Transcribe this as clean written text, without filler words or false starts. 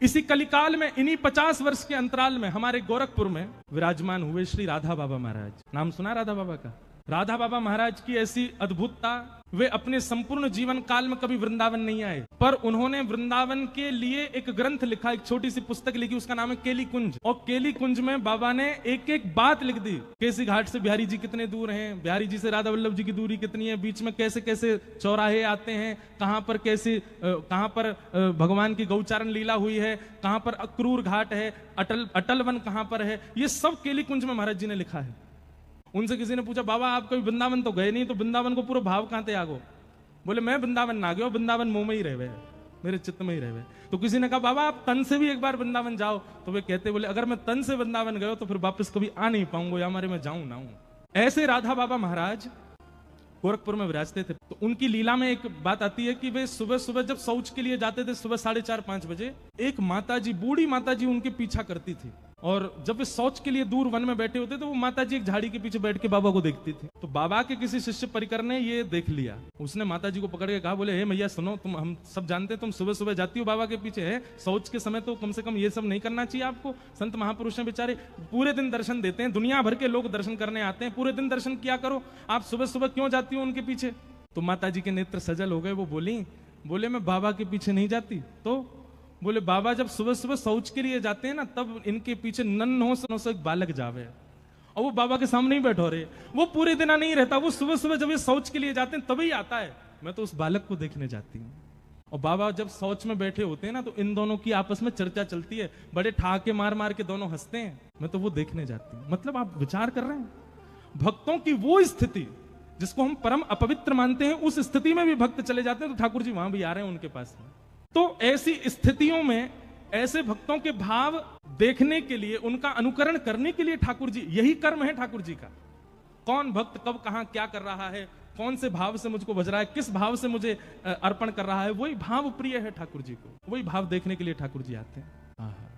इसी कलिकाल में, इन्हीं 50 वर्ष के अंतराल में हमारे गोरखपुर में विराजमान हुए श्री राधा बाबा महाराज। नाम सुना राधा बाबा का? राधा बाबा महाराज की ऐसी अद्भुतता, वे अपने संपूर्ण जीवन काल में कभी वृंदावन नहीं आए, पर उन्होंने वृंदावन के लिए एक ग्रंथ लिखा, एक छोटी सी पुस्तक लिखी, उसका नाम है केली कुंज। और केली कुंज में बाबा ने एक एक बात लिख दी। केसी घाट से बिहारी जी कितने दूर हैं, बिहारी जी से राधा वल्लभ जी की दूरी कितनी है, बीच में कैसे कैसे चौराहे आते हैं, कहां पर कैसे कहां पर भगवान की गौचारण लीला हुई है, कहां पर अक्रूर घाट है, अटल वन कहां पर है, ये सब केली कुंज में महाराज जी ने लिखा है। उनसे किसी ने पूछा, बाबा आप कभी वृंदावन तो गए नहीं, तो वृंदावन को पूरा भाव कहां थे आगो? बोले मैं वृंदावन ना गया, वृंदावन मुंह में ही रहे, मेरे चित्त में ही रहे। तो किसी ने कहा, बाबा आप तन से भी एक बार वृंदावन जाओ। तो वे कहते, बोले अगर मैं तन से वृंदावन गया तो फिर वापस कभी आ नहीं पाऊंगा, या हमारे मैं जाऊं ना हूं। ऐसे राधा बाबा महाराज गोरखपुर में विराजते थे। तो उनकी लीला में एक बात आती है कि वे सुबह सुबह जब शौच के लिए जाते थे, सुबह 4:30-5 बजे, एक माताजी, बूढ़ी माताजी उनके पीछा करती थी। और जब वे शौच के लिए दूर वन में बैठे होते तो वो माताजी एक झाड़ी के पीछे बैठ के बाबा को देखती थी। तो बाबा के किसी शिष्य परिकर ने ये देख लिया। उसने माताजी को पकड़ के कहा, बोले हे मैया सुनो, तुम, हम सब जानते हैं तुम सुबह सुबह जाती हो बाबा के पीछे, है शौच के समय तो कम से कम ये सब नहीं करना चाहिए आपको। संत महापुरुष हैं बेचारे, पूरे दिन दर्शन देते हैं, दुनिया भर के लोग दर्शन करने आते हैं, पूरे दिन दर्शन किया करो, आप सुबह सुबह क्यों जाती हो उनके पीछे? तो माताजी के नेत्र सजल हो गए। वो बोले मैं बाबा के पीछे नहीं जाती। तो बोले बाबा जब सुबह सुबह शौच के लिए जाते हैं ना, तब इनके पीछे नन्हों से एक बालक जावे, और वो बाबा के सामने ही बैठो रहे। वो पूरे दिन नहीं रहता, वो सुबह सुबह जब ये शौच के लिए जाते हैं तभी आता है। मैं तो उस बालक को देखने जाती हूँ। और बाबा जब शौच में बैठे होते हैं ना, तो इन दोनों की आपस में चर्चा चलती है, बड़े ठहाके मार मार के दोनों हंसते हैं। मैं तो वो देखने जाती हूँ। मतलब आप विचार कर रहे हैं, भक्तों की वो स्थिति जिसको हम परम अपवित्र मानते हैं, उस स्थिति में भी भक्त चले जाते हैं। तो ठाकुर जी वहां भी आ रहे हैं उनके पास में। तो ऐसी स्थितियों में ऐसे भक्तों के भाव देखने के लिए, उनका अनुकरण करने के लिए ठाकुर जी, यही कर्म है ठाकुर जी का। कौन भक्त कब कहां क्या कर रहा है, कौन से भाव से मुझको बज रहा है, किस भाव से मुझे अर्पण कर रहा है, वही भाव प्रिय है ठाकुर जी को, वही भाव देखने के लिए ठाकुर जी आते हैं।